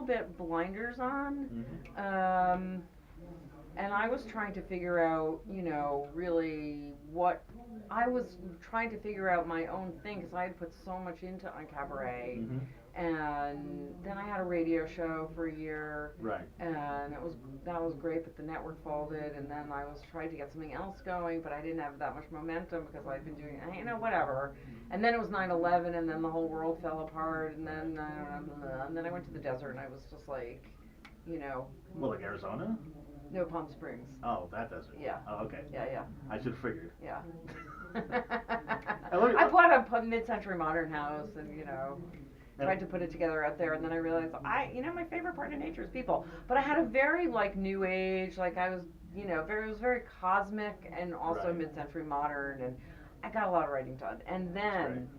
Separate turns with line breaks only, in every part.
bit blinders on.
Mm-hmm.
And I was trying to figure out, really what I was trying to figure out my own thing because I had put so much into UnCabaret,
Mm-hmm.
and then I had a radio show for a year,
Right.
and that was great, but the network folded, and then I was trying to get something else going, but I didn't have that much momentum because I'd been doing, whatever, and then it was 9/11, and then the whole world fell apart, and then I went to the desert, and I was just like, you know,
Well, like Arizona?
no, Palm Springs.
Oh, that does it.
Yeah.
Oh, okay.
Yeah.
I should have figured.
Yeah.
And
I bought a mid-century modern house, and
and-
tried to put it together out there, and then I realized my favorite part of nature is people. But I had a very like new age, like I was, it was very cosmic and also
Right.
mid-century modern, and I got a lot of writing done. And then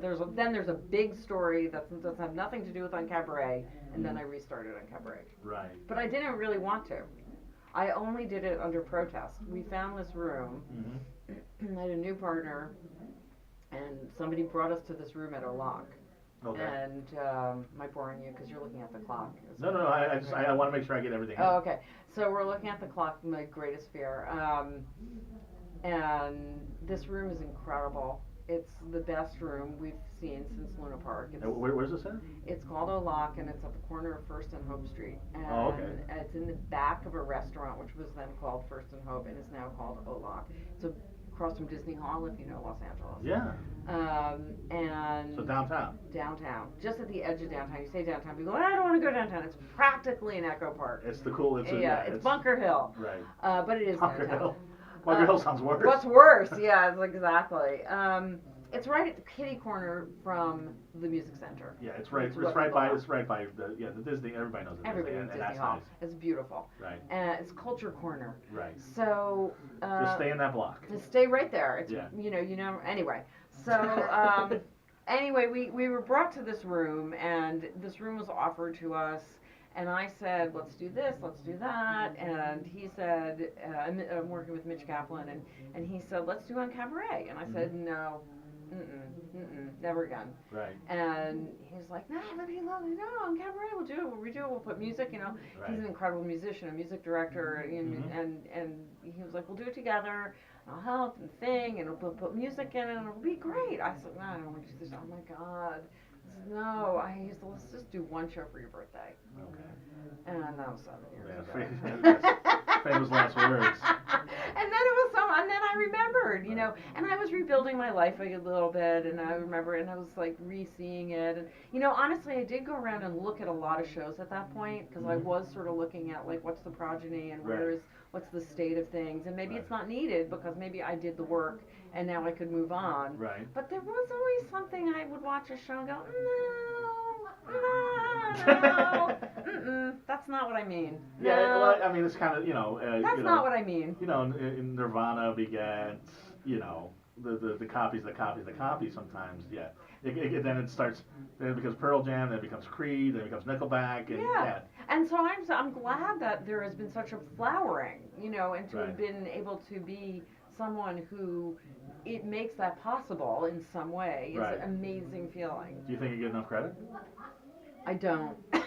there's a big story that doesn't have nothing to do with UnCabaret, and then I restarted UnCabaret.
Right.
But I didn't really want to. I only did it under protest. We found this room.
Mm-hmm.
I had a new partner, and somebody brought us to this room at O'Lock.
Okay.
And am I boring you because you're looking at the clock?
No. I want to make sure I get everything.
Oh, okay. So we're looking at the clock, my greatest fear. And this room is incredible. It's the best room we've seen since Luna Park.
Where's this at?
It's called O'Lock, and it's at the corner of First and Hope Street. And
Oh, okay.
it's in the back of a restaurant, which was then called First and Hope, and is now called O'Lock. It's across from Disney Hall, if you know Los Angeles.
Yeah.
And
So downtown.
Downtown, just at the edge of downtown. You say downtown, people go, I don't want to go downtown. It's practically an Echo Park.
It's the cool.
It's Bunker Hill.
Right.
But it is
Bunker
downtown.
Hill. Bunker Hill sounds worse.
What's worse? Yeah, it's like exactly. It's right at the kitty corner from the music center.
Yeah, it's right by the Disney. Everybody knows the
Everybody
Disney.
knows
And
Disney
that's
Hall.
nice.
It's beautiful.
Right.
And it's culture corner.
Right.
So
Just stay in that block.
just stay right there. It's
Yeah.
Anyway. So anyway, we were brought to this room, and this room was offered to us. And I said, let's do this, let's do that. And he said, I'm working with Mitch Kaplan, and he said, let's do UnCabaret. And I said, no, never again.
Right.
And he's like, no, that'd be lovely. No, UnCabaret, we'll do it, we'll redo it, we'll put music,
Right.
He's an incredible musician, a music director,
Mm-hmm.
and he was like, we'll do it together. I'll help and sing, and we'll put music in it, and it'll be great. I said, no, I don't want to do this. Oh my God. No, let's just do one show for your birthday.
Okay.
And that was 7 years
Yeah,
ago.
famous last words.
And then I remembered, and I was rebuilding my life a little bit, and I remember, and I was like re-seeing it, and honestly, I did go around and look at a lot of shows at that point, because I was sort of looking at like what's the progeny and what's the state of things, and maybe it's not needed because maybe I did the work and now I could move on.
Right.
But there was always something I would watch a show and go, no, that's not what I mean.
Yeah,
No,
well, I mean, it's kind of,
that's not what I mean.
In Nirvana begat, the copies, sometimes, yeah. Then it becomes Pearl Jam, then it becomes Creed, then it becomes Nickelback, and
Yeah. And so I'm glad that there has been such a flowering, and to have
Right.
been able to be someone who it makes that possible in some way is
Right.
an amazing feeling.
Do you think you get enough credit?
I don't. Well,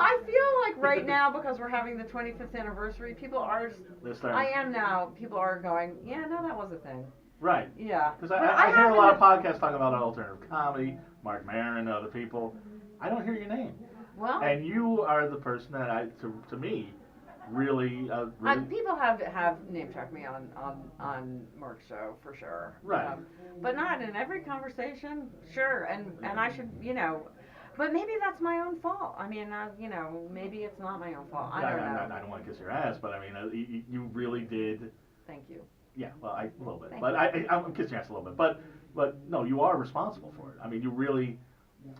I feel like right now, because we're having the 25th anniversary, people are, I am now, people are going, yeah, no, that was a thing.
Right.
Yeah.
Because
But
I hear a lot of
haven't-
podcasts talking about alternative comedy, Mark Maron, other people. I don't hear your name.
Well,
And you are the person that to me, really.
people have name checked me on Mark's show for sure.
Right.
But not in every conversation. Sure, and I should, but maybe that's my own fault. I mean, maybe it's not my own fault. I don't know.
I don't want to kiss your ass, but I mean, you really did.
Thank you.
Yeah, well, a little bit,
Thank
but I'm kissing your ass a little bit, but no, you are responsible for it. I mean, you really,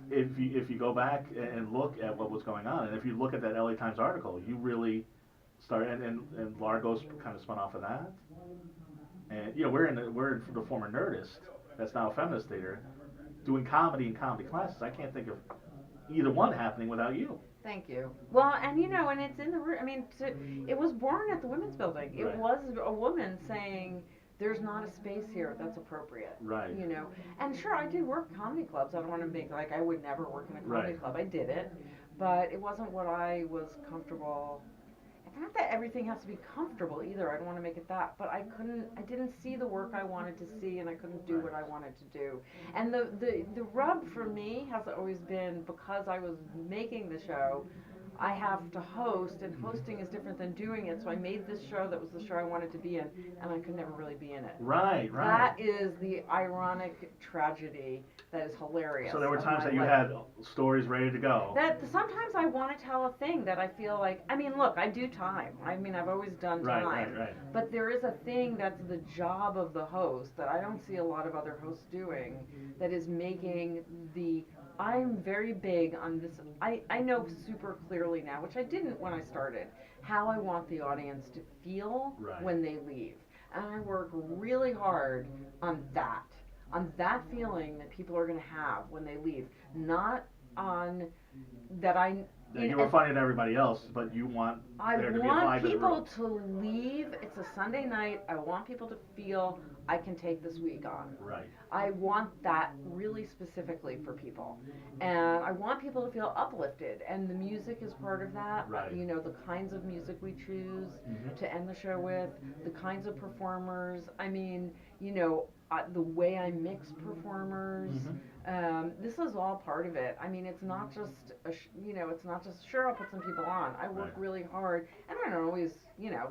if you go back and look at what was going on, and if you look at that LA Times article, you really started, and Largo's kind of spun off of that, and we're in the former Nerdist, that's now a feminist theater, doing comedy and comedy classes. I can't think of either one happening without you.
Thank you. Well, and and it's in the room. I mean, it was born at the Women's Building. It
Right.
was a woman saying, there's not a space here that's appropriate.
Right.
You know, and sure, I did work comedy clubs. I don't want to make like I would never work in a comedy
Right.
club. I did it, but it wasn't what I was comfortable. Not that everything has to be comfortable either. I don't want to make it that, but I didn't see the work I wanted to see, and I couldn't do what I wanted to do. And the rub for me has always been because I was making the show. I have to host, and hosting is different than doing it. So I made this show that was the show I wanted to be in, and I could never really be in it.
Right.
That is the ironic tragedy that is hilarious.
So there were times that you
life.
had stories ready to go.
That sometimes I want to tell a thing that I feel like, I mean, look, I do time. I mean, I've always done time.
Right.
But there is a thing that's the job of the host that I don't see a lot of other hosts doing, that is making I'm very big on this. I know super clearly now, which I didn't when I started, how I want the audience to feel when they leave. And I work really hard on that feeling that people are going to have when they leave. Not on that
you were funny to everybody else, but you want there to be a vibe in the room.
I want people to leave. It's a Sunday night. I want people to feel I can take this week on.
Right.
I want that really specifically for people. And I want people to feel uplifted. And the music is part of that.
Right.
You know, the kinds of music we choose to end the show with, the kinds of performers. I mean, you know, the way I mix performers. This is all part of it. I mean, it's not just it's not just sure I'll put some people on. I work really hard, and I don't always,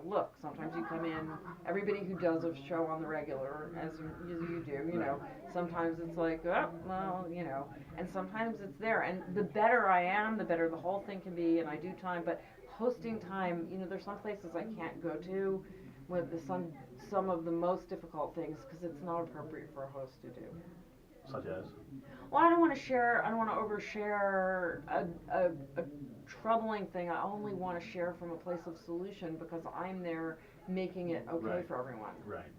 look. Sometimes you come in. Everybody who does a show on the regular, as you do, sometimes it's like, oh, well, and sometimes it's there. And the better I am, the better the whole thing can be. And I do time, but hosting time, there's some places I can't go to with some of the most difficult things because it's not appropriate for a host to do.
Such as?
Well, I don't want to overshare a troubling thing. I only want to share from a place of solution because I'm there making it okay for everyone.
Right.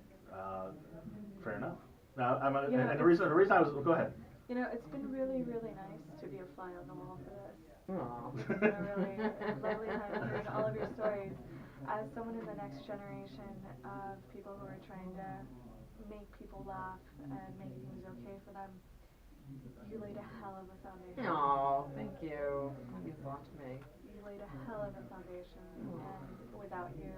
Fair enough. Now, and the reason I was, go ahead.
It's been really, really nice to be a fly on the wall for this.
Aww.
It's been a really lovely time hearing all of your stories. As someone in the next generation of people who are trying to make people laugh and make things okay for them, you laid a hell of a foundation.
Oh, thank you. That means a lot to me.
You laid a hell of a foundation, and without you,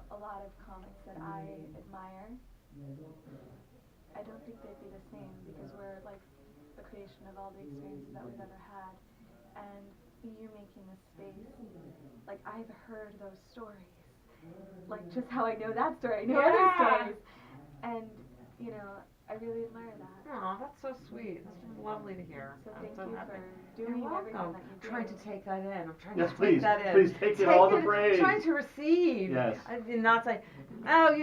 a lot of comics that I admire, I don't think they'd be the same because we're like a creation of all the experiences that we've ever had, and you making this space, like I've heard those stories, like just how I know that story, I know other stories, and I really admire that.
Oh, that's so sweet. That's lovely to hear.
So
I'm
thank
so
you
happy.
for doing
You're
everything
welcome.
that you do.
Trying to take that in. I'm trying
Yes,
to
please.
take that in.
Please take all the praise.
Trying to receive.
Yes.
And not say, oh,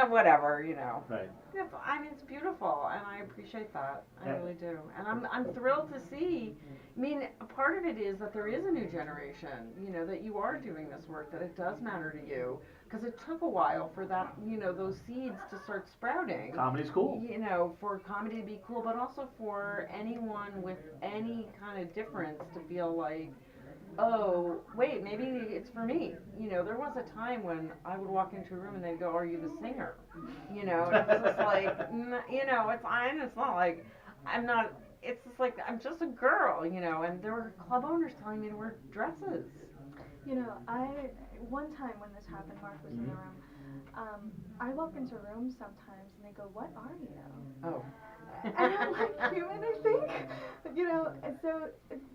whatever,
Right.
Yeah, I mean, it's beautiful, and I appreciate that. I really do. And I'm thrilled to see. I mean, a part of it is that there is a new generation, that you are doing this work, that it does matter to you. Because it took a while for that, those seeds to start sprouting.
Comedy's cool.
For comedy to be cool, but also for anyone with any kind of difference to feel like, oh, wait, maybe it's for me. There was a time when I would walk into a room and they'd go, are you the singer? And it's just like, it's not like, I'm not, it's just like, I'm just a girl, and there were club owners telling me to wear dresses.
One time when this happened, Mark was in the room. I walk into rooms sometimes and they go, what are you?
Oh.
And I'm like human, I think. And so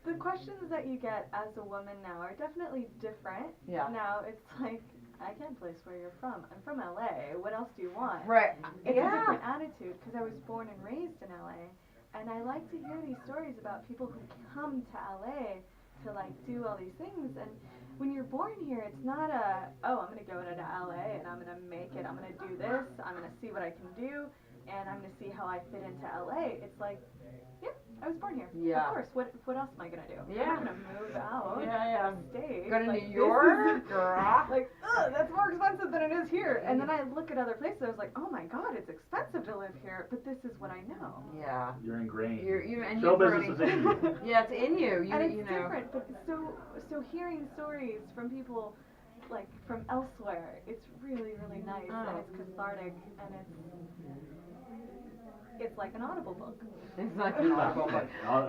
the questions that you get as a woman now are definitely different.
Yeah.
Now it's like, I can't place where you're from. I'm from LA. What else do you want?
Right.
It's a different attitude because I was born and raised in LA. And I like to hear these stories about people who come to LA to do all these things. And when you're born here, it's not I'm going to go into LA and I'm going to make it. I'm going to do this. I'm going to see what I can do. And I'm going to see how I fit into LA. It's like, yeah, I was born here.
Yeah.
Of course. What else am I going to do?
Yeah.
I'm not going to move out.
Yeah.
Stay.
Go to New York, girl.
That's more expensive than it is here. And then I look at other places. I was like, oh my God, it's expensive to live here. But this is what I know.
Yeah.
You're ingrained.
And
show business is in you.
Yeah, it's in you.
And it's different. But so hearing stories from people like from elsewhere. It's really, really nice, and it's cathartic, and it's like an Audible book.
It's like an audible book.
I'll